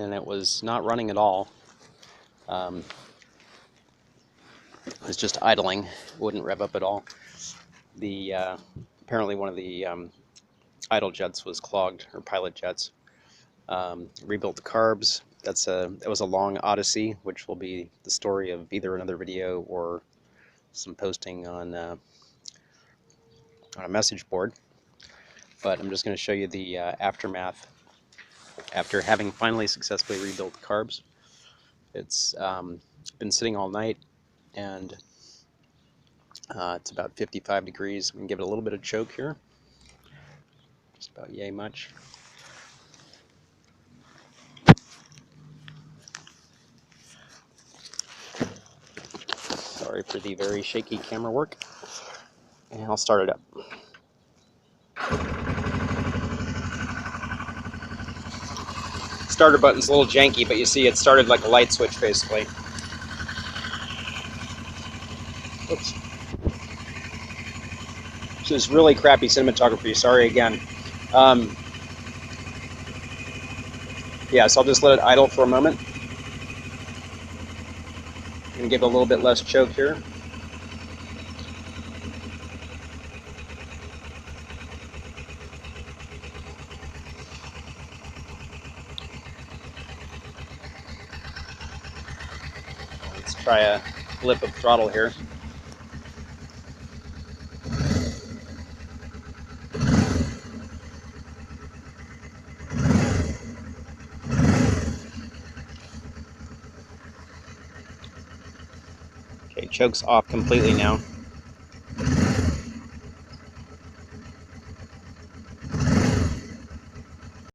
and it was not running at all. It was just idling, wouldn't rev up at all. The apparently one of the idle jets was clogged, or pilot jets. Rebuilt the carbs. That was a long odyssey, which will be the story of either another video or some posting on a message board. But I'm just going to show you the aftermath after having finally successfully rebuilt the carbs. It's been sitting all night, and it's about 55 degrees. We can give it a little bit of choke here, just about yay much. Sorry for the very shaky camera work, and I'll start it up. Starter button's a little janky, but you see it started like a light switch basically. Oops. So it's really crappy cinematography, sorry again. Yeah, so I'll just let it idle for a moment. And give it a little bit less choke here. Let's try a flip of throttle here. Okay, choke's off completely now.